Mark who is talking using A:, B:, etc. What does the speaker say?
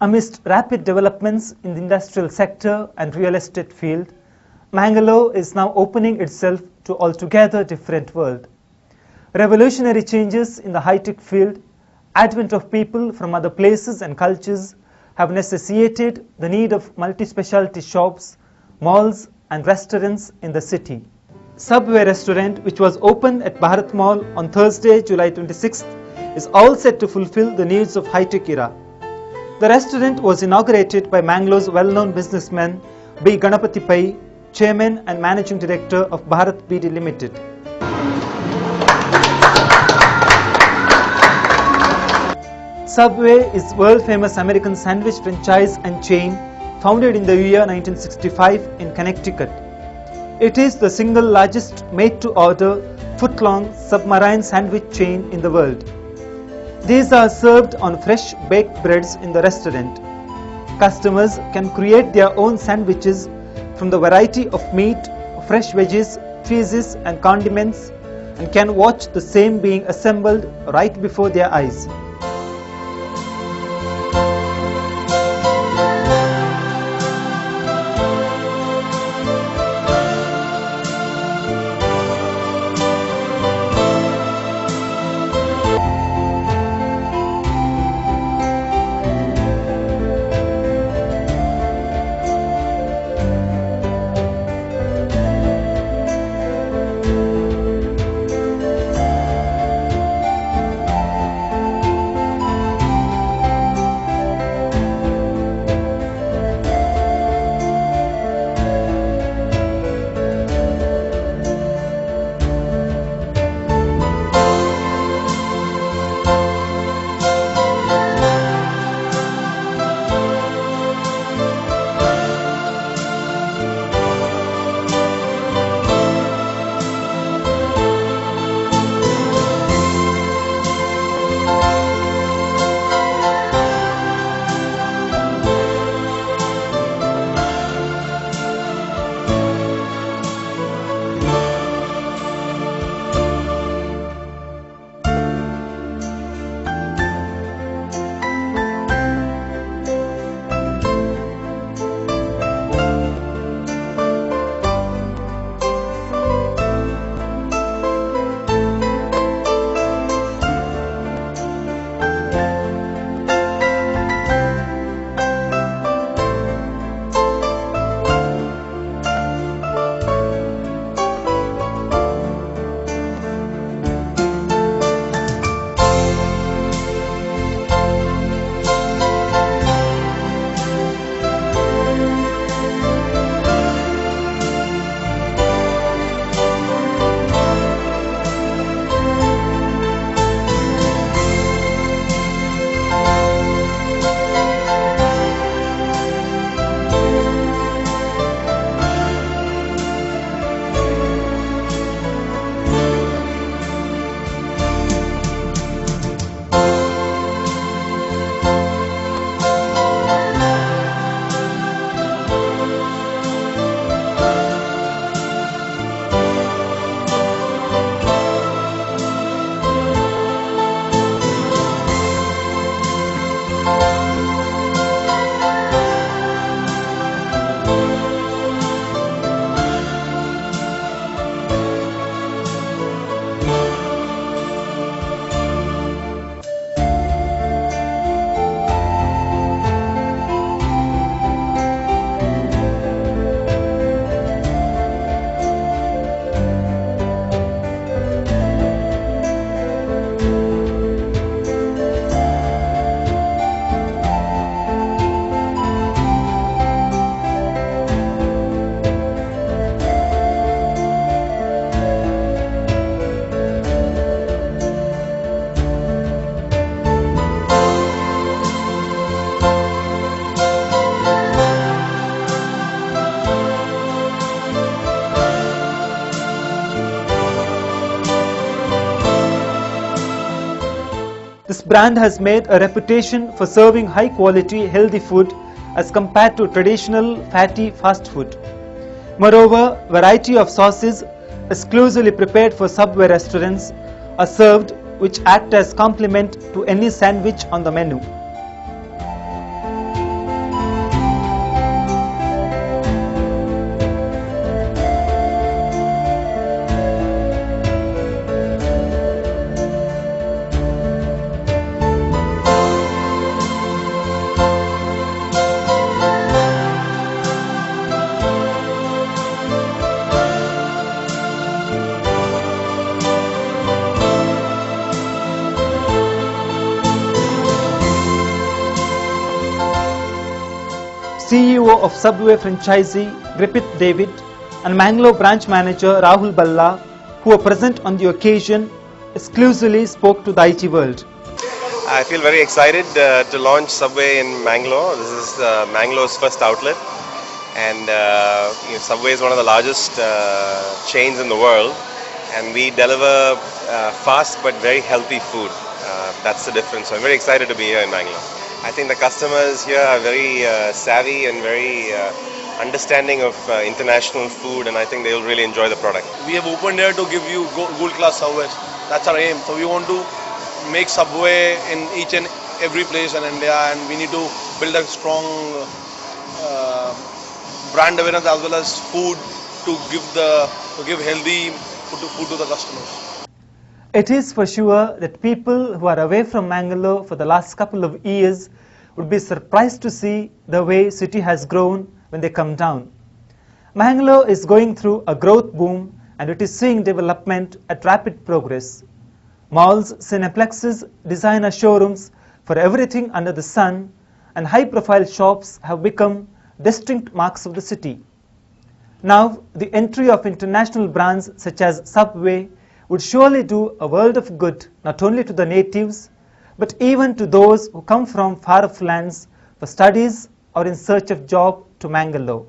A: Amidst rapid developments in the industrial sector and real estate field, Mangalore is now opening itself to altogether different world. Revolutionary changes in the high-tech field, advent of people from other places and cultures have necessitated the need of multi-specialty shops, malls and restaurants in the city. Subway restaurant, which was opened at Bharat Mall on Thursday, July 26th, is all set to fulfill the needs of high-tech era. The restaurant was inaugurated by Mangalore's well-known businessman B. Ganapati Pai, Chairman and Managing Director of Bharat BD Limited. Subway is world-famous American sandwich franchise and chain founded in the year 1965 in Connecticut. It is the single largest made-to-order, foot-long submarine sandwich chain in the world. These are served on fresh baked breads in the restaurant. Customers can create their own sandwiches from the variety of meat, fresh veggies, cheeses and condiments and can watch the same being assembled right before their eyes. This brand has made a reputation for serving high quality, healthy food as compared to traditional fatty fast food. Moreover, variety of sauces exclusively prepared for Subway restaurants are served, which act as complement to any sandwich on the menu. CEO of Subway franchisee Griffith David and Mangalore branch manager Rahul Balla, who were present on the occasion, exclusively spoke to Daijiworld.
B: I feel very excited to launch Subway in Mangalore. This is Mangalore's first outlet, and Subway is one of the largest chains in the world, and we deliver fast but very healthy food. That's the difference. So I'm very excited to be here in Mangalore. I think the customers here are very savvy and very understanding of international food, and I think they'll really enjoy the product.
C: We have opened here to give you gold class Subways. That's our aim. So we want to make Subway in each and every place in India, and we need to build a strong brand awareness as well as food to give healthy food to the customers.
A: It is for sure that people who are away from Mangalore for the last couple of years would be surprised to see the way city has grown when they come down. Mangalore is going through a growth boom, and it is seeing development at rapid progress. Malls, cineplexes, designer showrooms for everything under the sun, and high-profile shops have become distinct marks of the city. Now, the entry of international brands such as Subway would surely do a world of good not only to the natives, but even to those who come from far-off lands for studies or in search of job to Mangalore.